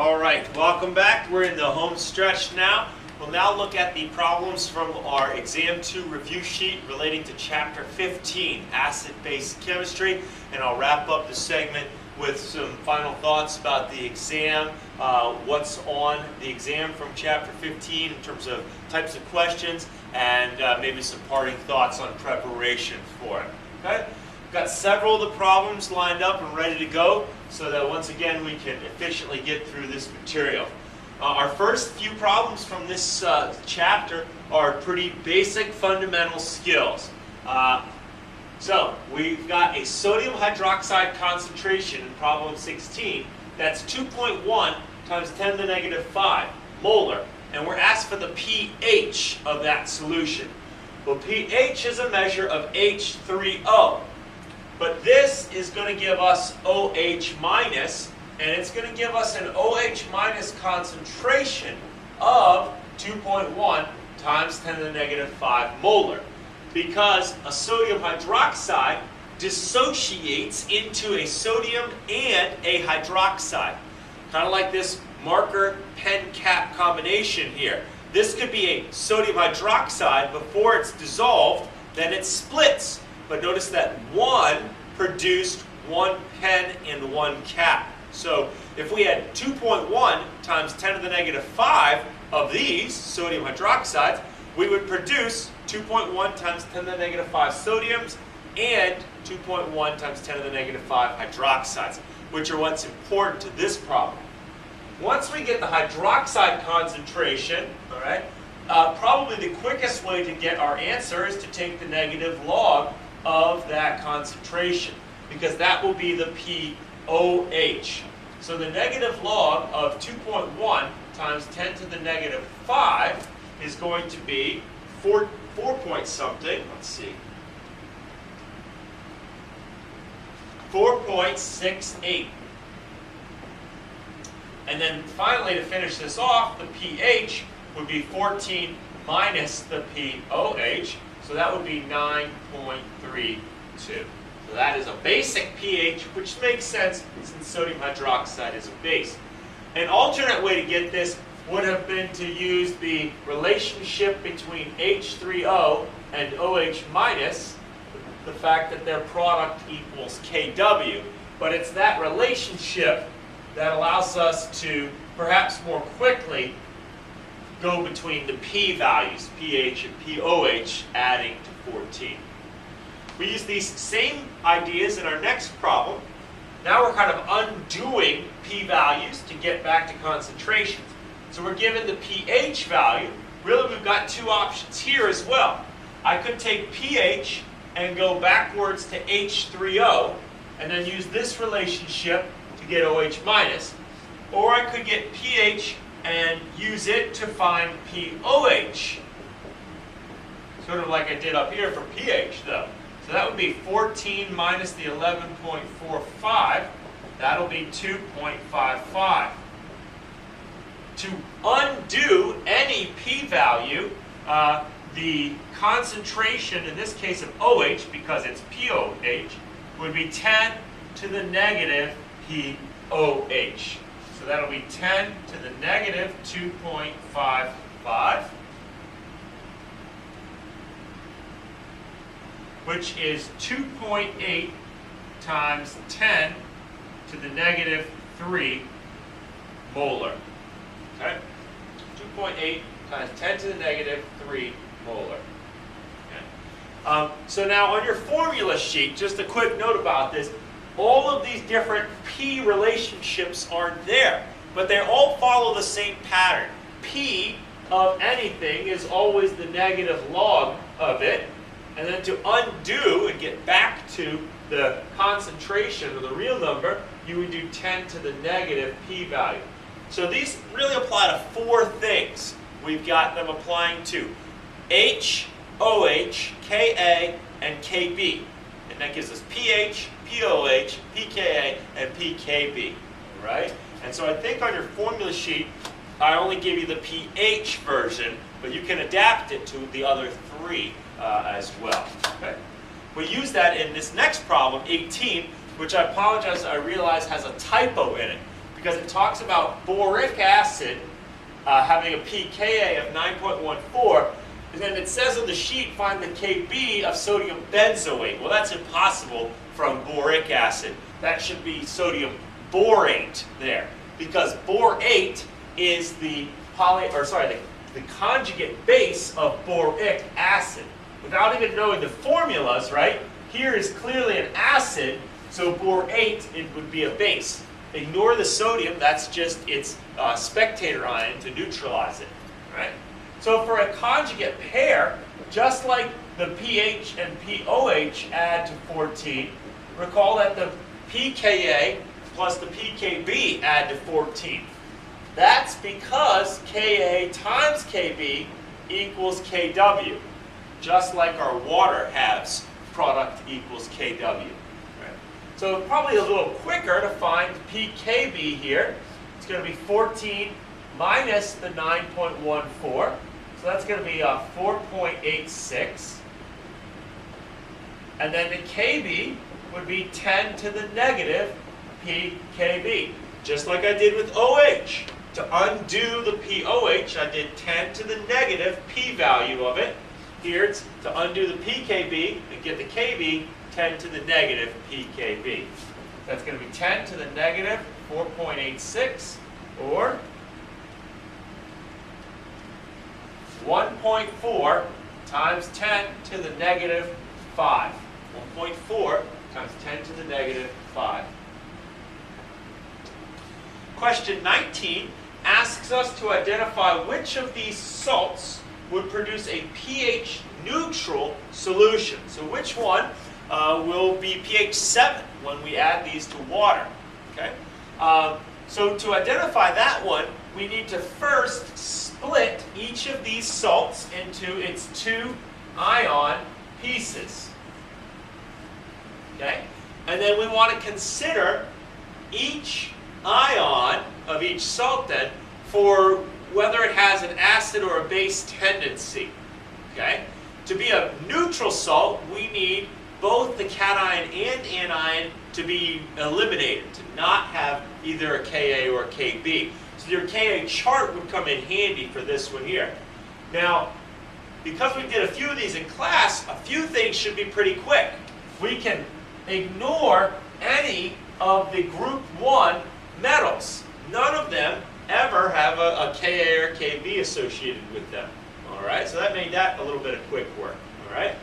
All right, welcome back. We're in the home stretch now. We'll now look at the problems from our Exam 2 review sheet relating to Chapter 15, Acid-Base Chemistry, and I'll wrap up the segment with some final thoughts about the exam, what's on the exam from Chapter 15 in terms of types of questions, and maybe some parting thoughts on preparation for it. Okay? We've got several of the problems lined up and ready to go so that once again we can efficiently get through this material. Our first few problems from this chapter are pretty basic fundamental skills. So we've got a sodium hydroxide concentration in problem 16 that's 2.1 times 10 to the negative 5 molar, and we're asked for the pH of that solution. Well, pH is a measure of H3O, but this is going to give us OH minus, and it's going to give us an OH minus concentration of 2.1 times 10 to the negative 5 molar, because a sodium hydroxide dissociates into a sodium and a hydroxide. Kind of like this marker pen cap combination here. This could be a sodium hydroxide before it's dissolved, then it splits. But notice that one produced one pen and one cap. So if we had 2.1 times 10 to the negative 5 of these sodium hydroxides, we would produce 2.1 times 10 to the negative 5 sodiums and 2.1 times 10 to the negative 5 hydroxides, which are what's important to this problem. Once we get the hydroxide concentration, all right, probably the quickest way to get our answer is to take the negative log of that concentration, because that will be the pOH. So the negative log of 2.1 times 10 to the negative 5 is going to be 4 point something. Let's see. 4.68. And then finally, to finish this off, the pH would be 14 minus the pOH, so that would be 9.32. So that is a basic pH, which makes sense since sodium hydroxide is a base. An alternate way to get this would have been to use the relationship between H3O and OH minus, the fact that their product equals Kw. But it's that relationship that allows us to perhaps more quickly go between the P values, pH and pOH, adding to 14. We use these same ideas in our next problem. Now we're kind of undoing P values to get back to concentrations. So we're given the pH value. Really, we've got two options here as well. I could take pH and go backwards to H3O and then use this relationship to get OH minus. Or I could get pH and use it to find pOH. Sort of like I did up here for pH though. So that would be 14 minus the 11.45. That'll be 2.55. To undo any p-value, the concentration, in this case of OH, because it's pOH, would be 10 to the negative pOH. So that'll be 10 to the negative 2.55. Which is 2.8 times 10 to the negative 3 molar. Okay? 2.8 times 10 to the negative 3 molar. Okay. So now on your formula sheet, just a quick note about this, all of these different P relationships are there, but they all follow the same pattern. P of anything is always the negative log of it. And then to undo and get back to the concentration or the real number, you would do 10 to the negative p-value. So these really apply to four things. We've got them applying to H, OH, Ka, and Kb. And that gives us pH, pOH, pKa, and pKb. Right? And so I think on your formula sheet, I only give you the pH version, but you can adapt it to the other three as well. Okay? We use that in this next problem, 18, which I apologize, I realize has a typo in it. because it talks about boric acid having a pKa of 9.14, and then it says on the sheet, find the Kb of sodium benzoate. Well, that's impossible from boric acid. That should be sodium borate there, because borate is the the conjugate base of boric acid. Without even knowing the formulas, right? Here is clearly an acid, so borate, it would be a base. Ignore the sodium, that's just its spectator ion to neutralize it, right? So for a conjugate pair, just like the pH and POH add to 14, recall that the pKa plus the pKb add to 14. That's because Ka times Kb equals Kw, just like our water halves product equals Kw. Right? So probably a little quicker to find pKb here. It's going to be 14 minus the 9.14. So that's going to be 4.86. And then the Kb would be 10 to the negative pKb. Just like I did with OH. To undo the POH, I did 10 to the negative p-value of it. Here it's to undo the pKb and get the Kb, 10 to the negative pKb. That's going to be 10 to the negative 4.86, or 1.4 times 10 to the negative 5. 1.4 times 10 to the negative 5. Question 19 asks us to identify which of these salts would produce a pH neutral solution. So which one will be pH 7 when we add these to water? Okay. So to identify that one, we need to first split each of these salts into its 2 ion pieces. Okay? And then we want to consider each ion of each salt then for whether it has an acid or a base tendency. Okay? To be a neutral salt, we need both the cation and anion to be eliminated, to not have either a Ka or a Kb. So your Ka chart would come in handy for this one here. Now, because we did a few of these in class, a few things should be pretty quick. We can ignore any of the group 1 metals. None of them ever have a Ka or Kb associated with them. All right, so that made that a little bit of quick work. All right,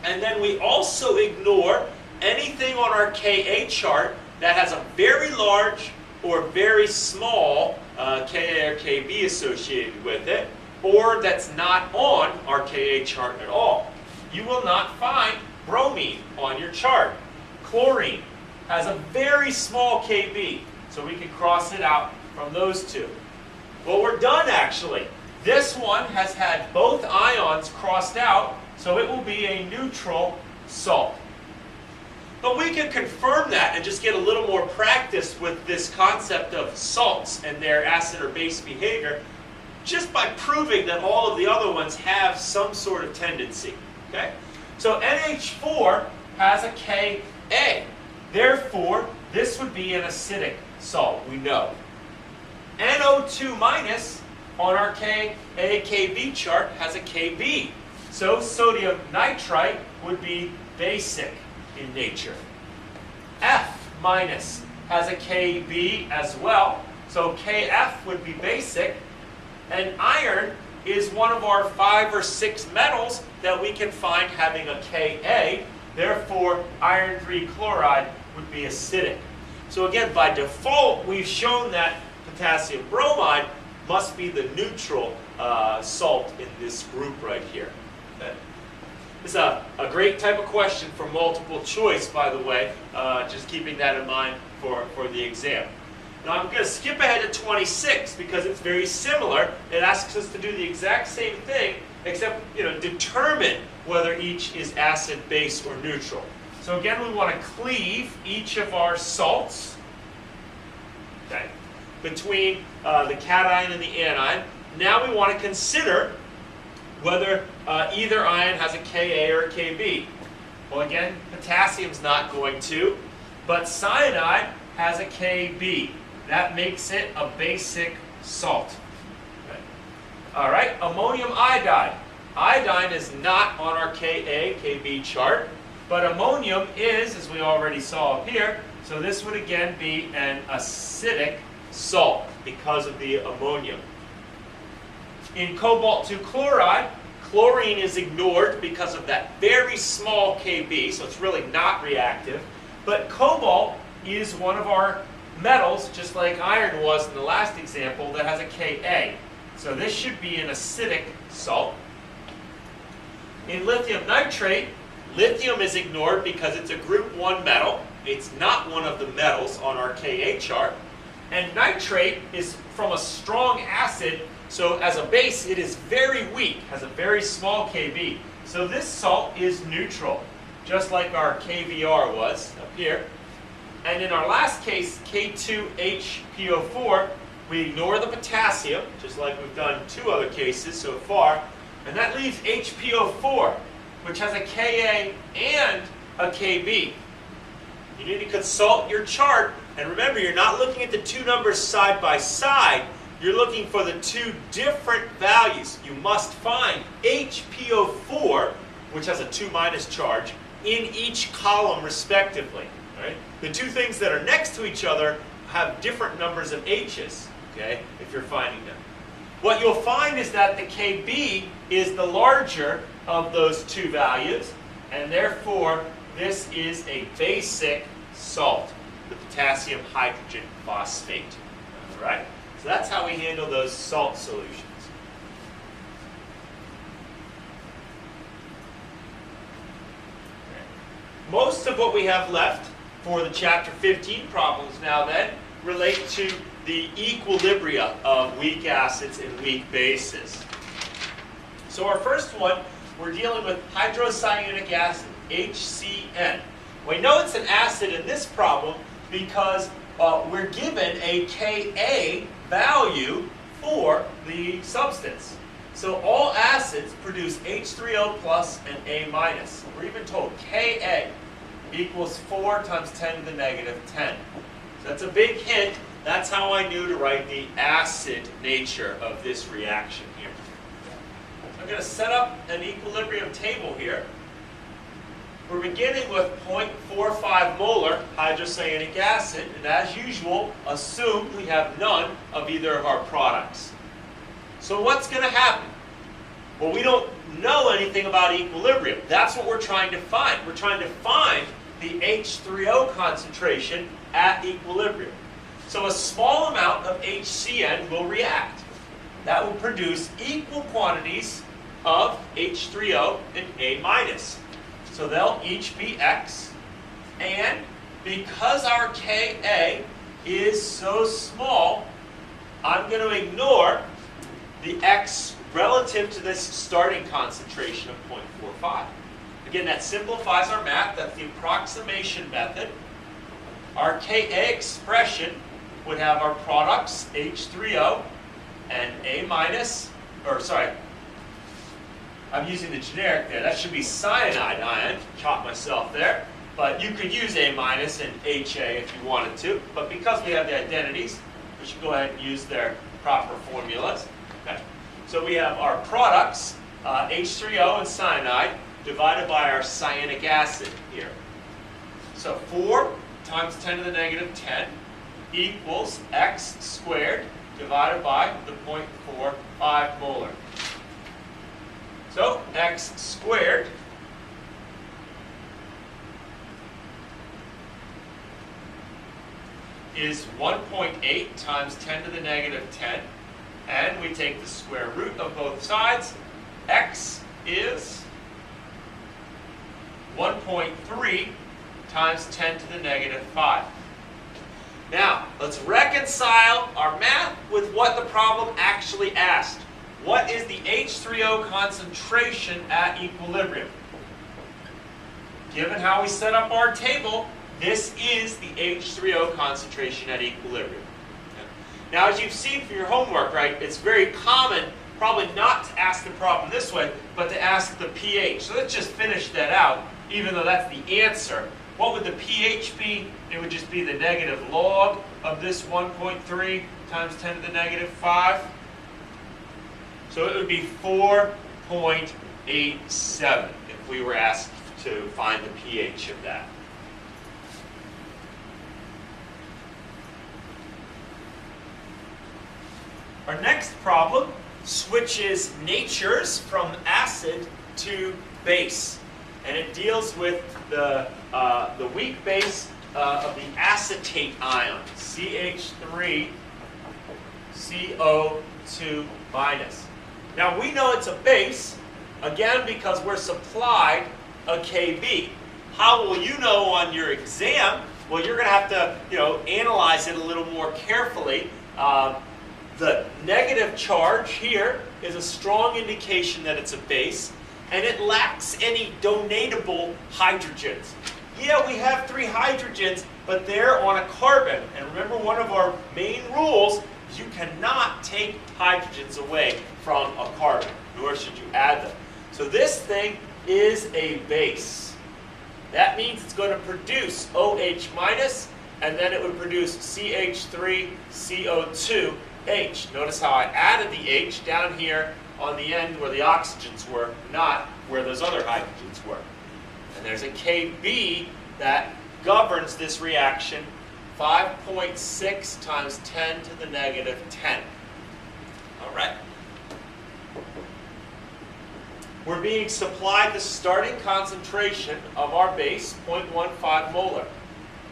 and then we also ignore anything on our Ka chart that has a very large or very small Ka or Kb associated with it, or that's not on our Ka chart at all. You will not find bromine on your chart. Chlorine has a very small Kb, so we can cross it out from those two. Well, we're done actually. This one has had both ions crossed out, so it will be a neutral salt. But we can confirm that and just get a little more practice with this concept of salts and their acid or base behavior just by proving that all of the other ones have some sort of tendency. Okay? So NH4 has a Ka. Therefore, this would be an acidic salt, we know. NO2 minus on our Ka-Kb chart has a Kb. So sodium nitrite would be basic in nature. F minus has a Kb as well. So Kf would be basic. And iron is one of our 5 or 6 metals that we can find having a Ka. Therefore, iron 3 chloride would be acidic. So again, by default, we've shown that potassium bromide must be the neutral salt in this group right here. Okay. This is a great type of question for multiple choice, by the way, just keeping that in mind for the exam. Now I'm going to skip ahead to 26 because it's very similar. It asks us to do the exact same thing, except determine whether each is acid, base, or neutral. So again, we want to cleave each of our salts, okay, between the cation and the anion. Now we want to consider whether either ion has a Ka or a Kb. Well, again, potassium's not going to. but cyanide has a Kb. That makes it a basic salt. Okay. All right, ammonium iodide. Iodine is not on our Ka, Kb chart, but ammonium is, as we already saw up here, so this would again be an acidic salt because of the ammonium. In cobalt-2 chloride, chlorine is ignored because of that very small Kb, so it's really not reactive. But cobalt is one of our metals, just like iron was in the last example, that has a Ka. So this should be an acidic salt. In lithium nitrate, lithium is ignored because it's a group 1 metal. It's not one of the metals on our Ka chart. And nitrate is from a strong acid, so as a base it is very weak, has a very small Kb. So this salt is neutral, just like our KVR was up here. And in our last case, K2HPO4, we ignore the potassium, just like we've done 2 other cases so far, and that leaves HPO4, which has a Ka and a Kb. You need to consult your chart, and remember, you're not looking at the 2 numbers side by side. You're looking for the 2 different values. You must find HPO4, which has a 2- charge, in each column respectively. Right? The 2 things that are next to each other have different numbers of H's, okay, if you're finding them. What you'll find is that the Kb is the larger of those 2 values, and therefore this is a basic salt, the potassium hydrogen phosphate. All right? So that's how we handle those salt solutions. Most of what we have left for the Chapter 15 problems now then relate to the equilibria of weak acids and weak bases. So our first one, we're dealing with hydrocyanic acid, HCN. We know it's an acid in this problem because we're given a Ka value for the substance. So all acids produce H3O plus and A minus. We're even told Ka equals 4 times 10 to the negative 10. So that's a big hint. That's how I knew to write the acid nature of this reaction here. So I'm going to set up an equilibrium table here. We're beginning with 0.45 molar hydrocyanic acid, and as usual, assume we have none of either of our products. So what's going to happen? Well, we don't know anything about equilibrium. That's what we're trying to find. We're trying to find the H3O concentration at equilibrium. So a small amount of HCN will react. That will produce equal quantities of H3O and A minus. So they'll each be X. And because our Ka is so small, I'm going to ignore the X relative to this starting concentration of 0.45. Again, that simplifies our math. That's the approximation method. Our Ka expression would have our products, H3O and A minus, or sorry, I'm using the generic there. That should be cyanide ion. Chop myself there. But you could use A minus and HA if you wanted to. But because we have the identities, we should go ahead and use their proper formulas. Okay. So we have our products, H3O and cyanide, divided by our cyanic acid here. So 4 times 10 to the negative 10 equals X squared divided by the 0.45 molar. So X squared is 1.8 times 10 to the negative 10. And we take the square root of both sides. X is 1.3 times 10 to the negative 5. Now, let's reconcile our math with what the problem actually asked. What is the H3O concentration at equilibrium? Given how we set up our table, this is the H3O concentration at equilibrium. Now, as you've seen from your homework, right, it's very common probably not to ask the problem this way, but to ask the pH. So let's just finish that out, even though that's the answer. what would the pH be? It would just be the negative log of this 1.3 times 10 to the negative 5. So it would be 4.87 if we were asked to find the pH of that. Our next problem switches natures from acid to base. And it deals with the weak base of the acetate ion, CH3CO2 minus. Now we know it's a base, again, because we're supplied a Kb. How will you know on your exam? Well, you're going to have to, analyze it a little more carefully. The negative charge here is a strong indication that it's a base, and it lacks any donatable hydrogens. Yeah, we have 3 hydrogens, but they're on a carbon. And remember, one of our main rules is you cannot take hydrogens away from a carbon, nor should you add them. So this thing is a base. That means it's going to produce OH minus, and then it would produce CH3CO2H. Notice how I added the H down here on the end where the oxygens were, not where those other hydrogens were. And there's a Kb that governs this reaction, 5.6 times 10 to the negative 10. All right. We're being supplied the starting concentration of our base, 0.15 molar.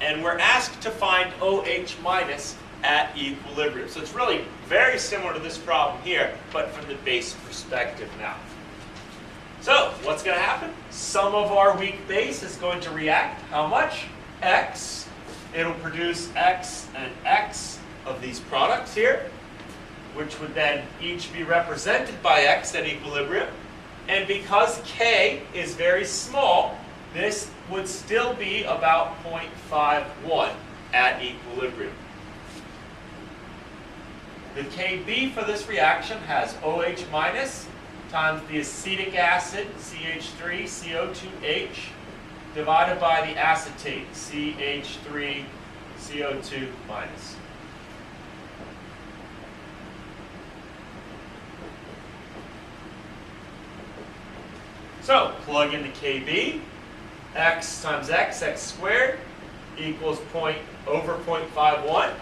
And we're asked to find OH minus at equilibrium. So it's really very similar to this problem here, but from the base perspective now. So what's going to happen? Some of our weak base is going to react. How much? X. It'll produce X and X of these products here, which would then each be represented by X at equilibrium. And because K is very small, this would still be about 0.51 at equilibrium. The Kb for this reaction has OH minus times the acetic acid, CH3CO2H, divided by the acetate, CH3CO2 minus. So, plug in the Kb. X times X, X squared, equals over 0.51.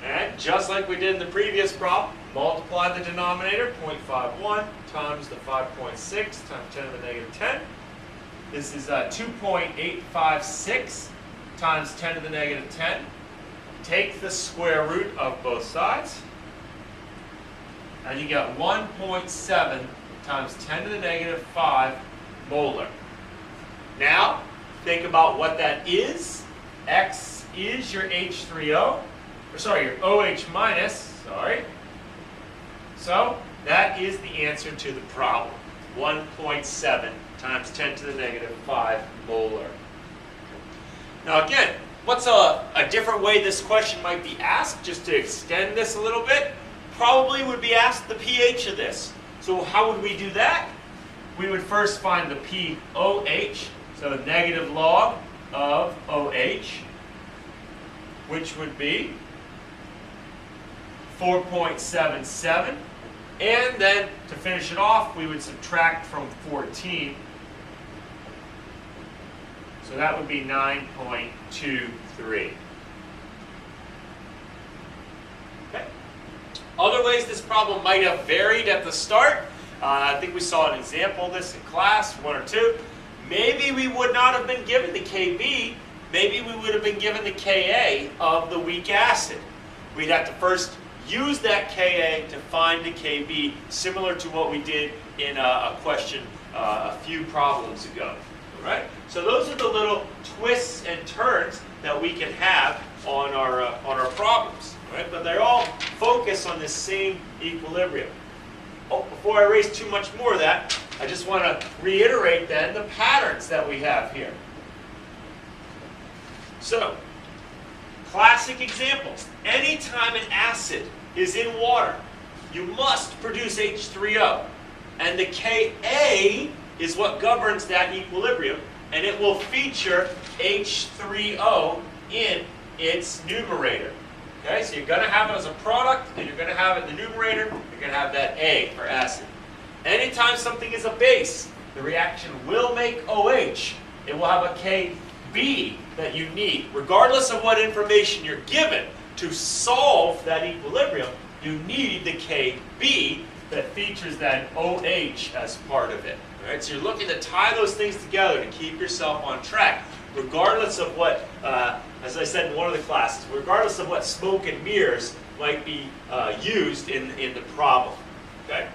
And just like we did in the previous problem, multiply the denominator, 0.51 times the 5.6 times 10 to the negative 10. This is 2.856 times 10 to the negative 10. Take the square root of both sides, and you get 1.7 times 10 to the negative 5 molar. Now, think about what that is. X is your H3O, your OH minus, So, that is the answer to the problem. 1.7 times 10 to the negative 5 molar. Now again, what's a different way this question might be asked, just to extend this a little bit? Probably would be asked the pH of this. So how would we do that? We would first find the pOH, so negative log of OH, which would be 4.77. And then to finish it off, we would subtract from 14. So that would be 9.23. Okay. Other ways this problem might have varied at the start. I think we saw an example of this in class, 1 or 2. Maybe we would not have been given the Kb. Maybe we would have been given the Ka of the weak acid. We'd have to first use that Ka to find the Kb, similar to what we did in a question a few problems ago. All right? So those are the little twists and turns that we can have on our problems. All right? But they all focus on the same equilibrium. Oh, before I erase too much more of that, I just want to reiterate then the patterns that we have here. So, classic examples. Anytime an acid is in water, you must produce H3O. And the Ka is what governs that equilibrium. and it will feature H3O in its numerator. Okay, so you're going to have it as a product, and you're going to have it in the numerator, you're going to have that A for acid. Anytime something is a base, the reaction will make OH. It will have a KB that you need. Regardless of what information you're given to solve that equilibrium, you need the KB that features that OH as part of it. All right, so you're looking to tie those things together to keep yourself on track, regardless of what, as I said in one of the classes, regardless of what smoke and mirrors might be used in the problem. Okay?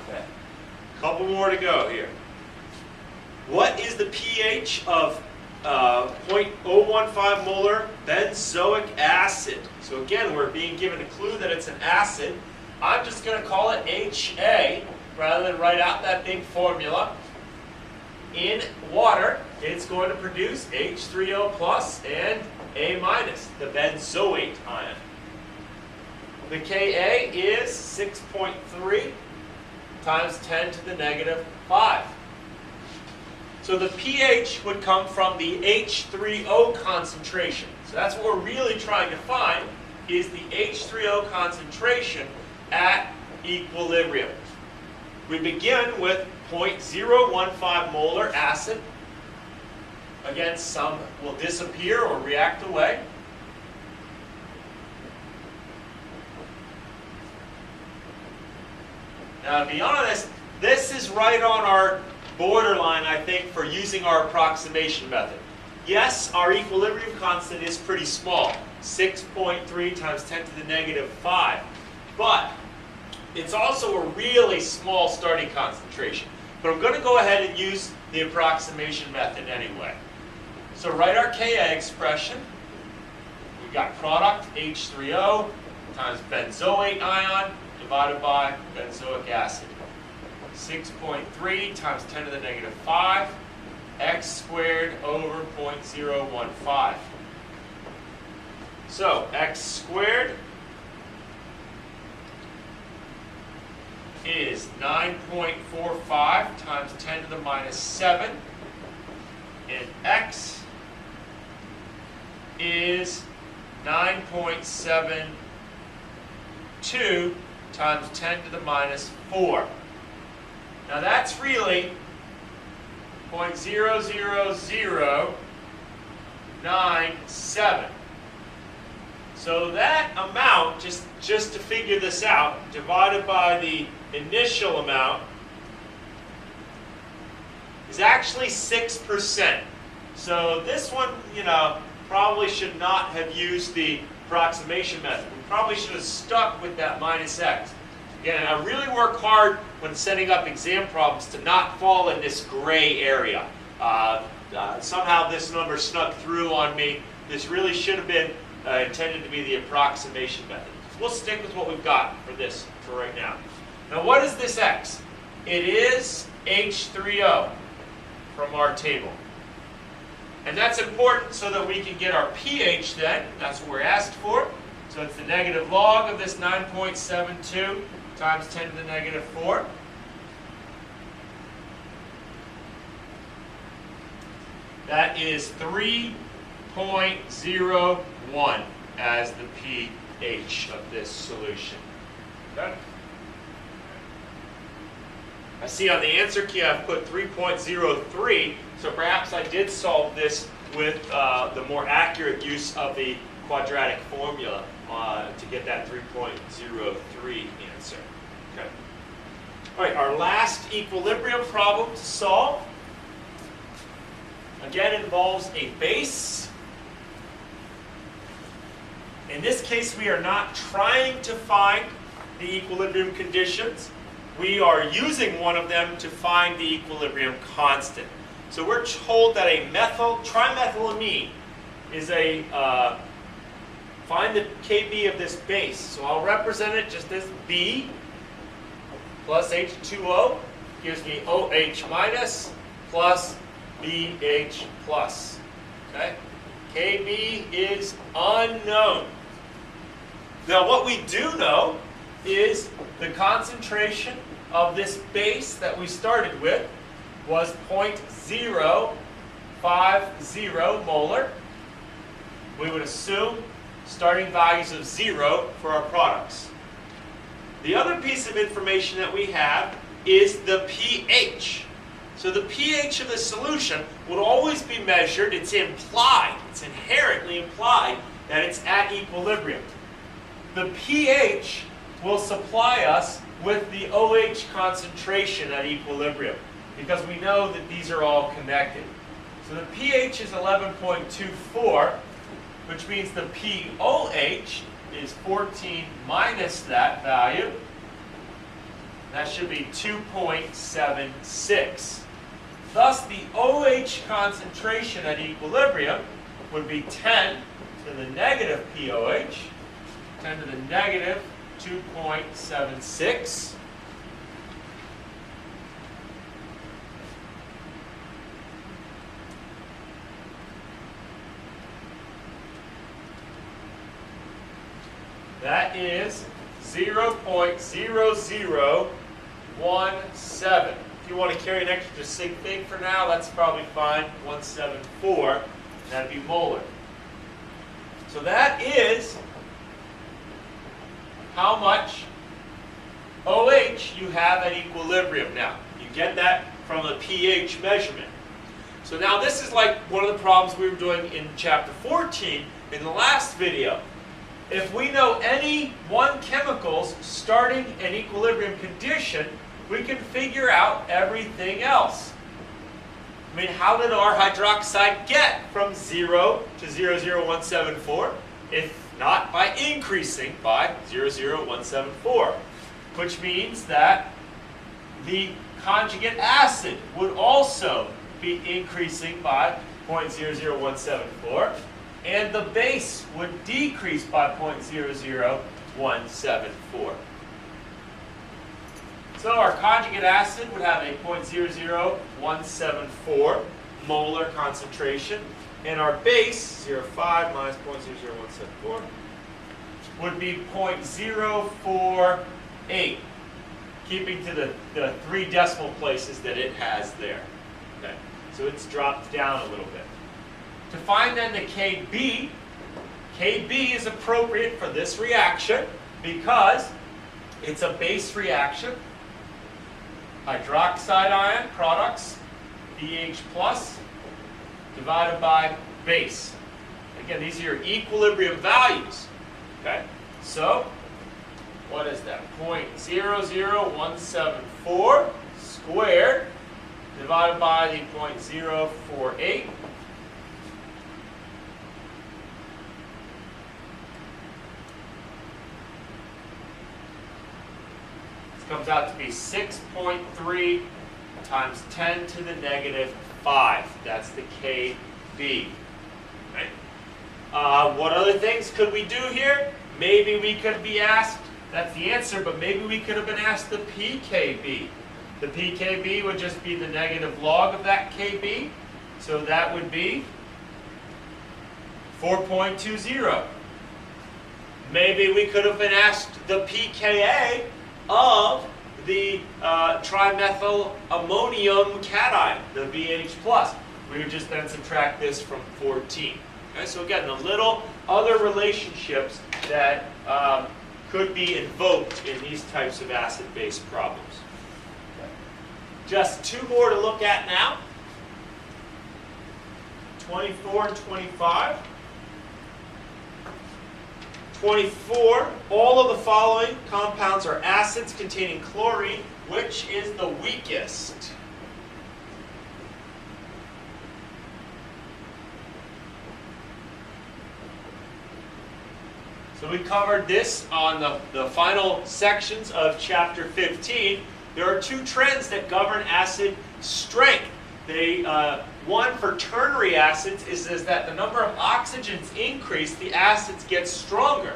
Okay. Couple more to go here. What is the pH of 0.015 molar benzoic acid? So again, we're being given a clue that it's an acid. I'm just going to call it HA rather than write out that big formula. In water, it's going to produce H3O plus and A minus, the benzoate ion. The Ka is 6.3 times 10 to the negative 5. So the pH would come from the H3O concentration. So that's what we're really trying to find, is the H3O concentration at equilibrium. We begin with 0.015 molar acid. Again, some will disappear or react away. Now, to be honest, this is right on our borderline, I think, for using our approximation method. Yes, our equilibrium constant is pretty small, 6.3 times 10 to the negative 5. But it's also a really small starting concentration. But I'm going to go ahead and use the approximation method anyway. So write our Ka expression. We've got product H3O times benzoate ion divided by benzoic acid. 6.3 times 10 to the negative 5, x squared over 0.015. So x squared is 9.45 times 10 to the minus 7, and x is 9.72 times 10 to the minus 4. Now that's really 0.00097. So that amount, just to figure this out, divided by the initial amount, is actually 6%. So this one, probably should not have used the approximation method. We probably should have stuck with that minus x. Again, I really work hard when setting up exam problems to not fall in this gray area. Somehow this number snuck through on me. This really should have been intended to be the approximation method. So we'll stick with what we've got for this for right now. Now what is this x? It is H3O from our table. And that's important so that we can get our pH then. That's what we're asked for. So it's the negative log of this 9.72 times 10 to the negative 4. That is 3.01 as the pH of this solution. Okay? I see on the answer key I've put 3.03, so perhaps I did solve this with the more accurate use of the quadratic formula to get that 3.03 answer. Okay. All right, our last equilibrium problem to solve, again, involves a base. In this case, we are not trying to find the equilibrium conditions. We are using one of them to find the equilibrium constant. So we're told that a trimethylamine is a, find the Kb of this base. So I'll represent it just as B plus H2O gives me OH minus plus BH plus. Okay? Kb is unknown. Now what we do know is the concentration of this base that we started with was 0.050 molar, we would assume starting values of 0 for our products. The other piece of information that we have is the pH. So the pH of the solution would always be measured. It's implied, it's inherently implied that it's at equilibrium. The pH will supply us with the OH concentration at equilibrium because we know that these are all connected. So the pH is 11.24, which means the pOH is 14 minus that value. That should be 2.76. Thus, the OH concentration at equilibrium would be 10 to the negative pOH, 10 to the negative 2.76. That is 0.0017. If you want to carry an extra sig fig for now, that's probably fine. 174, that'd be molar. So that is how much OH you have at equilibrium now. You get that from the pH measurement. So now this is like one of the problems we were doing in chapter 14 in the last video. If we know any one chemical's starting an equilibrium condition, we can figure out everything else. I mean, how did our hydroxide get from 0 to 00174? If not by increasing by 00174, which means that the conjugate acid would also be increasing by 0.00174, and the base would decrease by 0.00174. So our conjugate acid would have a 0.00174 molar concentration, and our base, 0.5 minus 0.00174, would be 0.048, keeping to the 3 decimal places that it has there. Okay. So it's dropped down a little bit. To find then the Kb, Kb is appropriate for this reaction because it's a base reaction. Hydroxide ion products, BH plus, divided by base. Again, these are your equilibrium values. Okay? So, what is that? 0.00174 squared divided by the 0.048. Comes out to be 6.3 times 10 to the negative 5. That's the Kb. Right? What other things could we do here? Maybe we could be asked, that's the answer, but maybe we could have been asked the pKb. The pKb would just be the negative log of that Kb. So that would be 4.20. Maybe we could have been asked the pKa of the trimethyl ammonium cation, the BH+. We would just then subtract this from 14. Okay, so again, the little other relationships that could be invoked in these types of acid-base problems. Okay. Just 2 more to look at now. 24 and 25. 24, all of the following compounds are acids containing chlorine. Which is the weakest? So we covered this on the final sections of chapter 15. There are 2 trends that govern acid strength. One for ternary acids is that the number of oxygens increase, the acids get stronger.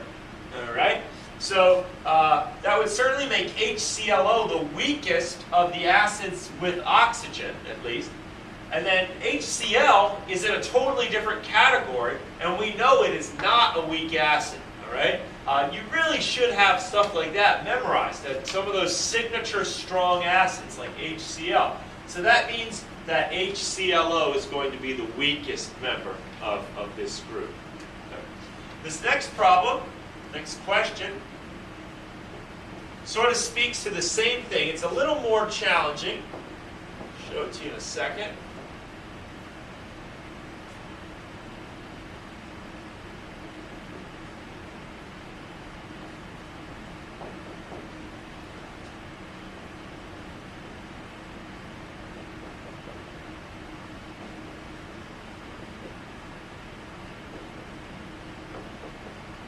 All right? So that would certainly make HClO the weakest of the acids with oxygen, at least. And then HCl is in a totally different category, and we know it is not a weak acid. All right? You really should have stuff like that memorized, that some of those signature strong acids like HCl. So that means that HClO is going to be the weakest member of this group. Okay. This next problem, next question, sort of speaks to the same thing. It's a little more challenging. I'll show it to you in a second.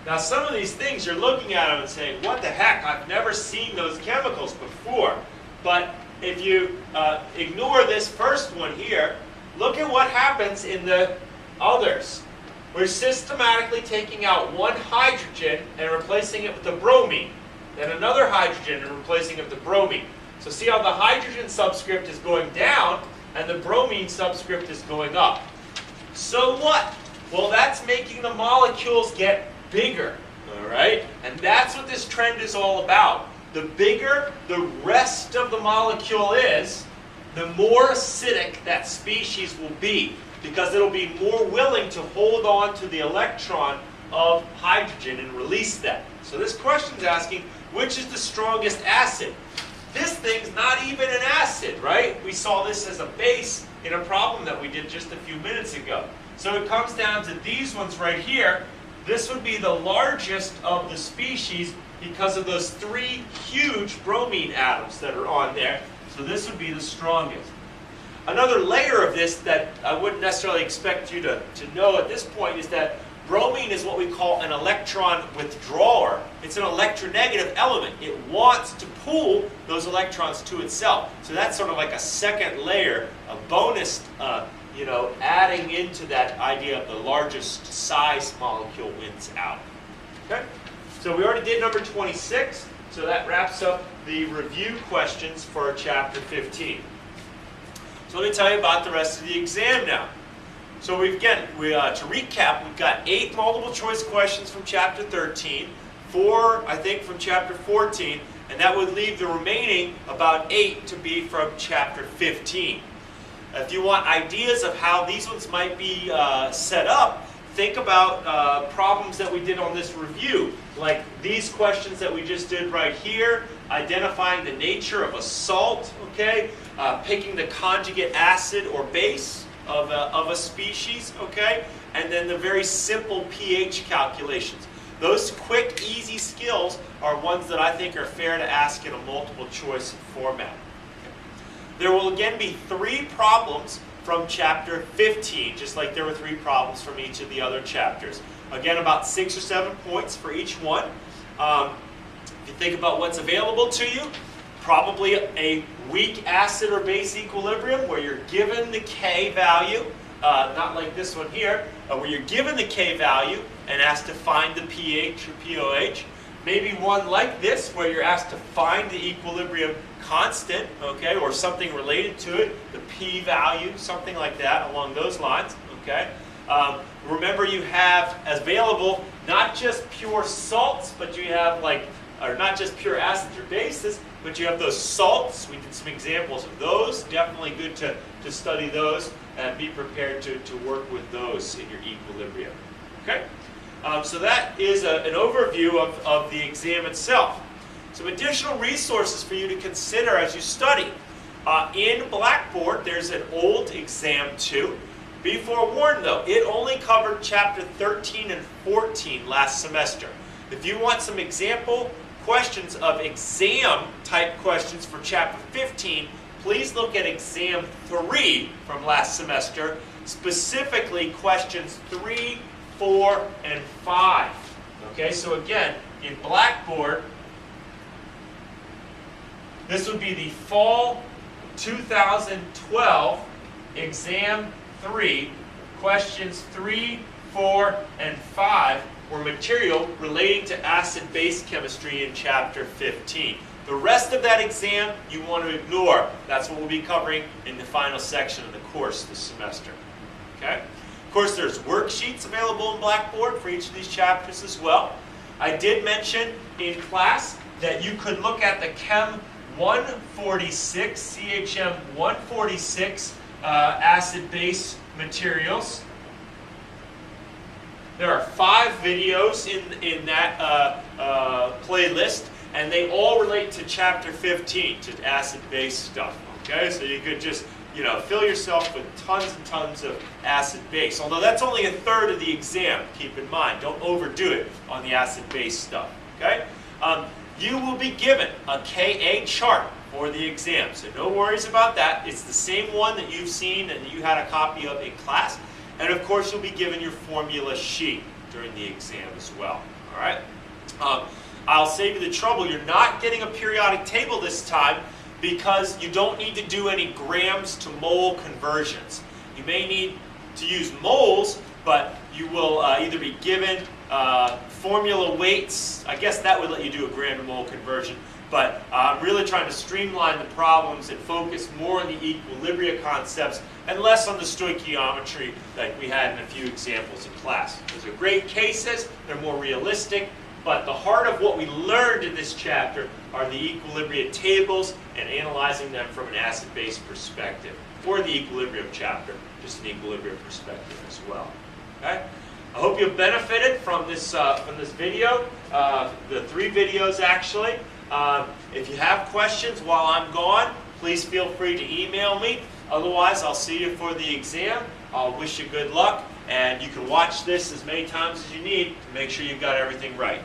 Now some of these things you're looking at them and saying, what the heck, I've never seen those chemicals before. But if you ignore this first one here, look at what happens in the others. We're systematically taking out one hydrogen and replacing it with a bromine. Then another hydrogen and replacing it with a bromine. So see how the hydrogen subscript is going down and the bromine subscript is going up. So what? Well, that's making the molecules get bigger, all right? And that's what this trend is all about. The bigger the rest of the molecule is, the more acidic that species will be, because it'll be more willing to hold on to the electron of hydrogen and release that. So this question is asking, which is the strongest acid? This thing's not even an acid, right? We saw this as a base in a problem that we did just a few minutes ago. So it comes down to these ones right here. This would be the largest of the species because of those three huge bromine atoms that are on there. So this would be the strongest. Another layer of this that I wouldn't necessarily expect you to know at this point is that bromine is what we call an electron withdrawer. It's an electronegative element. It wants to pull those electrons to itself. So that's sort of like a second layer, a bonus adding into that idea of the largest size molecule wins out. Okay? So we already did number 26, so that wraps up the review questions for chapter 15. So let me tell you about the rest of the exam now. So to recap, we've got 8 multiple choice questions from chapter 13, 4, I think, from chapter 14, and that would leave the remaining about 8 to be from chapter 15. If you want ideas of how these ones might be set up, think about problems that we did on this review, like these questions that we just did right here, identifying the nature of a salt, okay, picking the conjugate acid or base of a species, okay, and then the very simple pH calculations. Those quick, easy skills are ones that I think are fair to ask in a multiple choice format. There will again be 3 problems from chapter 15, just like there were 3 problems from each of the other chapters. Again, about 6 or 7 points for each one. If you think about what's available to you, probably a weak acid or base equilibrium where you're given the K value, not like this one here, where you're given the K value and asked to find the pH or pOH. Maybe one like this where you're asked to find the equilibrium constant, okay, or something related to it, the P value, something like that along those lines, okay. Remember, you have available not just pure salts, but you have or not just pure acids or bases, but you have those salts. We did some examples of those. Definitely good to study those and be prepared to work with those in your equilibrium, okay. So that is an overview of the exam itself. Some additional resources for you to consider as you study. In Blackboard, there's an old exam 2. Be forewarned though, it only covered chapter 13 and 14 last semester. If you want some example questions of exam type questions for chapter 15, please look at exam 3 from last semester, specifically questions 3, 4, and 5. Okay, so again, in Blackboard, this would be the fall 2012 exam 3, questions 3, 4, and 5 were material relating to acid-base chemistry in chapter 15. The rest of that exam you want to ignore. That's what we'll be covering in the final section of the course this semester. Okay? Of course, there's worksheets available in Blackboard for each of these chapters as well. I did mention in class that you could look at the Chem 146, CHM 146 acid-base materials. There are 5 videos in that playlist, and they all relate to chapter 15, to acid-base stuff. Okay, so you could just fill yourself with tons and tons of acid-base. Although that's only a third of the exam. Keep in mind, don't overdo it on the acid-base stuff. Okay, you will be given a Ka chart for the exam, so no worries about that. It's the same one that you've seen and that you had a copy of in class. And of course, you'll be given your formula sheet during the exam as well. All right. I'll save you the trouble. You're not getting a periodic table this time because you don't need to do any grams to mole conversions. You may need to use moles, but you will either be given formula weights. I guess that would let you do a gram to mole conversion. But I'm really trying to streamline the problems and focus more on the equilibria concepts and less on the stoichiometry like we had in a few examples in class. Those are great cases, they're more realistic, but the heart of what we learned in this chapter are the equilibria tables and analyzing them from an acid-base perspective, or the equilibrium chapter, just an equilibrium perspective as well. Okay? I hope you've benefited from this video, the 3 videos actually. If you have questions while I'm gone, please feel free to email me. Otherwise, I'll see you for the exam. I'll wish you good luck, and you can watch this as many times as you need to make sure you've got everything right.